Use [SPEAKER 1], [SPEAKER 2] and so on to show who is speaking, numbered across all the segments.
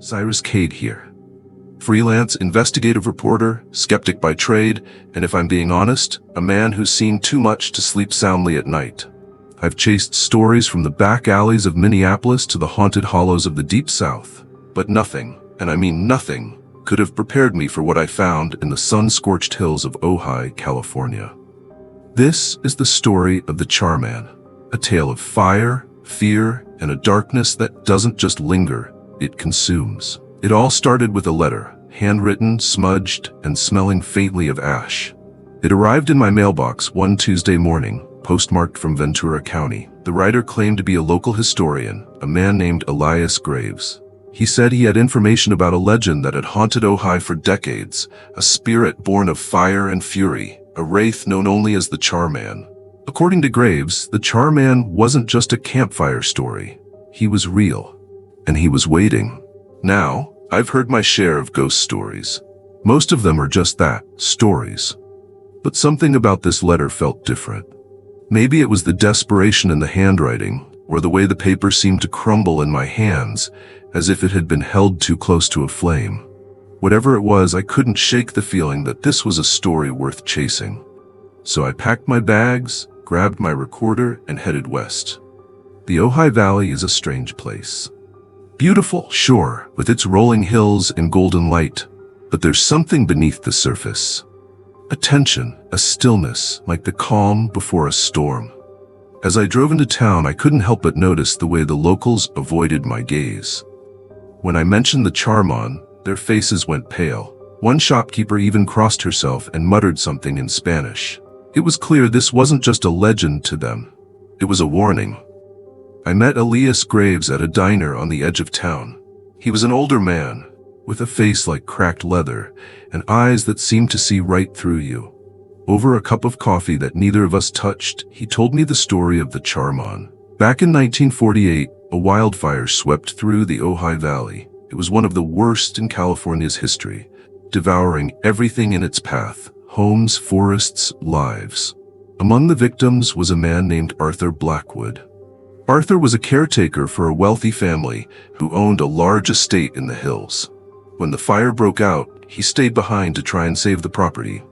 [SPEAKER 1] Cyrus Cade here. Freelance investigative reporter, skeptic by trade, and if I'm being honest, a man who's seen too much to sleep soundly at night. I've chased stories from the back alleys of Minneapolis to the haunted hollows of the Deep South, but nothing, and I mean nothing, could have prepared me for what I found in the sun-scorched hills of Ojai, California. This is the story of the Char-Man, a tale of fire, fear, and a darkness that doesn't just linger, it consumes. It all started with a letter, handwritten, smudged, and smelling faintly of ash. It arrived in my mailbox one Tuesday morning, postmarked from Ventura County. The writer claimed to be a local historian, a man named Elias Graves. He said he had information about a legend that had haunted Ojai for decades, a spirit born of fire and fury, a wraith known only as the Char-Man. According to Graves, the Char-Man wasn't just a campfire story. He was real. And he was waiting. Now, I've heard my share of ghost stories. Most of them are just that, stories. But something about this letter felt different. Maybe it was the desperation in the handwriting, or the way the paper seemed to crumble in my hands, as if it had been held too close to a flame. Whatever it was, I couldn't shake the feeling that this was a story worth chasing. So I packed my bags, grabbed my recorder, and headed west. The Ojai Valley is a strange place. Beautiful, sure, with its rolling hills and golden light, but there's something beneath the surface. A tension, a stillness, like the calm before a storm. As I drove into town, I couldn't help but notice the way the locals avoided my gaze. When I mentioned the Char-Man, their faces went pale. One shopkeeper even crossed herself and muttered something in Spanish. It was clear this wasn't just a legend to them. It was a warning. I met Elias Graves at a diner on the edge of town. He was an older man, with a face like cracked leather, and eyes that seemed to see right through you. Over a cup of coffee that neither of us touched, he told me the story of the Char-Man. Back in 1948, a wildfire swept through the Ojai Valley. It was one of the worst in California's history, devouring everything in its path: homes, forests, lives. Among the victims was a man named Arthur Blackwood. Arthur was a caretaker for a wealthy family who owned a large estate in the hills. When the fire broke out, he stayed behind to try and save the property.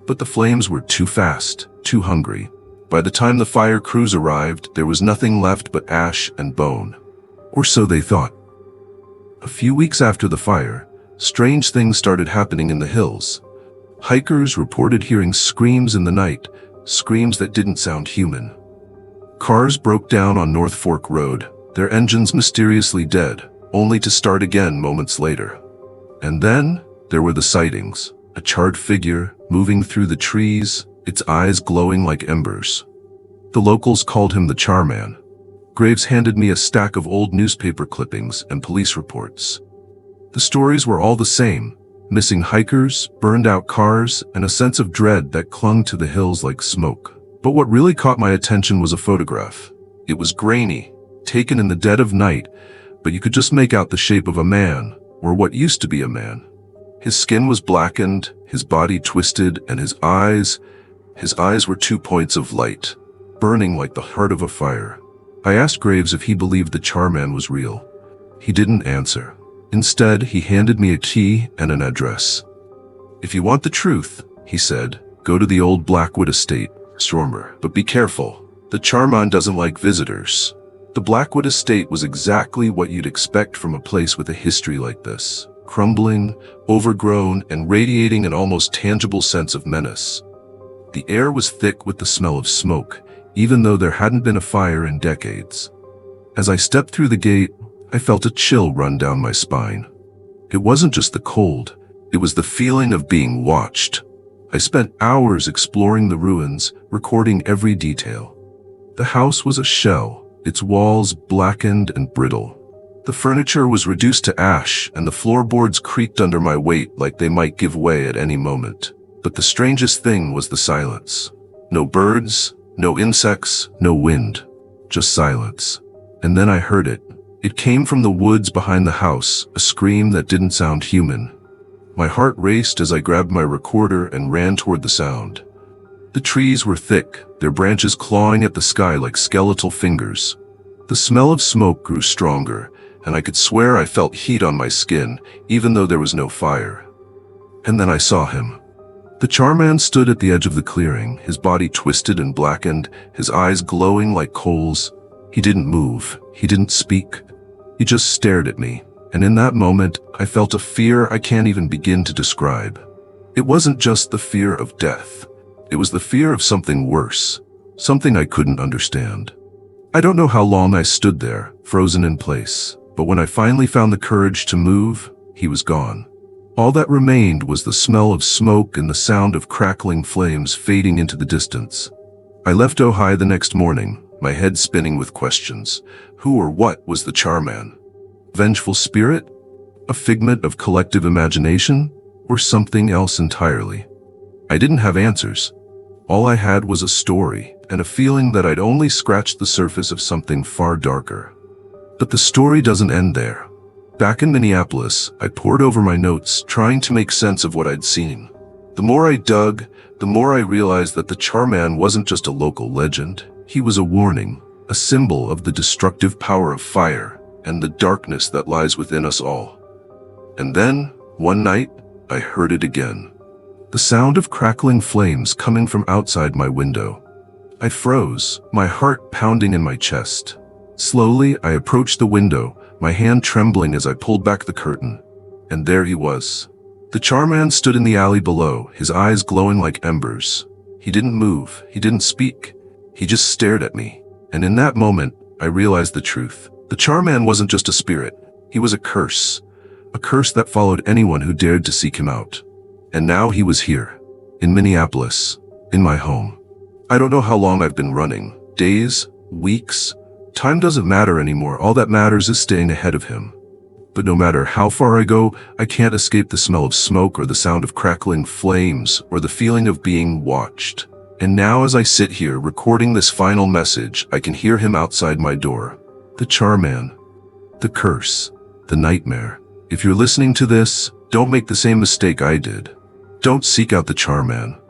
[SPEAKER 1] But the flames were too fast, too hungry. By the time the fire crews arrived, there was nothing left but ash and bone. Or so they thought. A few weeks after the fire, strange things started happening in the hills. Hikers reported hearing screams in the night, screams that didn't sound human. Cars broke down on North Fork Road, their engines mysteriously dead, only to start again moments later. And then, there were the sightings, a charred figure moving through the trees, its eyes glowing like embers. The locals called him the Char-Man. Graves handed me a stack of old newspaper clippings and police reports. The stories were all the same: missing hikers, burned-out cars, and a sense of dread that clung to the hills like smoke. But what really caught my attention was a photograph. It was grainy, taken in the dead of night, but you could just make out the shape of a man, or what used to be a man. His skin was blackened, his body twisted, and his eyes were 2 points of light, burning like the heart of a fire. I asked Graves if he believed the Char-Man was real. He didn't answer. Instead, he handed me a key and an address. "If you want the truth," he said, "go to the old Blackwood estate, Stormer, but be careful. The Char-Man doesn't like visitors." The Blackwood estate was exactly what you'd expect from a place with a history like this. Crumbling, overgrown, and radiating an almost tangible sense of menace. The air was thick with the smell of smoke, even though there hadn't been a fire in decades. As I stepped through the gate, I felt a chill run down my spine. It wasn't just the cold, it was the feeling of being watched. I spent hours exploring the ruins, recording every detail. The house was a shell, its walls blackened and brittle. The furniture was reduced to ash, and the floorboards creaked under my weight like they might give way at any moment. But the strangest thing was the silence. No birds, no insects, no wind. Just silence. And then I heard it. It came from the woods behind the house, a scream that didn't sound human. My heart raced as I grabbed my recorder and ran toward the sound. The trees were thick, their branches clawing at the sky like skeletal fingers. The smell of smoke grew stronger, and I could swear I felt heat on my skin, even though there was no fire. And then I saw him. The Char-Man stood at the edge of the clearing, his body twisted and blackened, his eyes glowing like coals. He didn't move. He didn't speak. He just stared at me, and in that moment, I felt a fear I can't even begin to describe. It wasn't just the fear of death. It was the fear of something worse, something I couldn't understand. I don't know how long I stood there, frozen in place, but when I finally found the courage to move, he was gone. All that remained was the smell of smoke and the sound of crackling flames fading into the distance. I left Ojai the next morning, my head spinning with questions. Who or what was the Char-Man? Vengeful spirit? A figment of collective imagination? Or something else entirely? I didn't have answers. All I had was a story, and a feeling that I'd only scratched the surface of something far darker. But the story doesn't end there. Back in Minneapolis, I pored over my notes, trying to make sense of what I'd seen. The more I dug, the more I realized that the Char-Man wasn't just a local legend. He was a warning, a symbol of the destructive power of fire and the darkness that lies within us all. And then, one night, I heard it again. The sound of crackling flames coming from outside my window. I froze, my heart pounding in my chest. Slowly, I approached the window, my hand trembling as I pulled back the curtain. And there he was. The Char-Man stood in the alley below, his eyes glowing like embers. He didn't move, he didn't speak. He just stared at me. And in that moment, I realized the truth. The Char-Man wasn't just a spirit. He was a curse that followed anyone who dared to seek him out. And now he was here, in Minneapolis, in my home. I don't know how long I've been running. Days, weeks. Time doesn't matter anymore. All that matters is staying ahead of him. But no matter how far I go, I can't escape the smell of smoke or the sound of crackling flames or the feeling of being watched. And now as I sit here recording this final message, I can hear him outside my door. The Char-Man. The curse. The nightmare. If you're listening to this, don't make the same mistake I did. Don't seek out the Char-Man.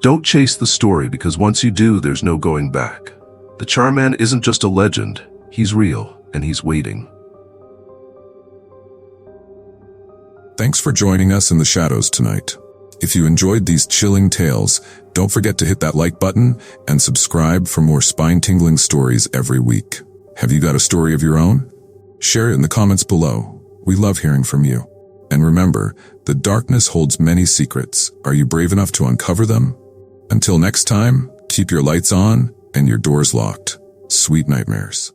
[SPEAKER 1] Don't chase the story, because once you do, there's no going back. The Char-Man isn't just a legend. He's real, and he's waiting.
[SPEAKER 2] Thanks for joining us in the shadows tonight. If you enjoyed these chilling tales, don't forget to hit that like button and subscribe for more spine-tingling stories every week. Have you got a story of your own? Share it in the comments below. We love hearing from you. And remember, the darkness holds many secrets. Are you brave enough to uncover them? Until next time, keep your lights on and your doors locked. Sweet nightmares.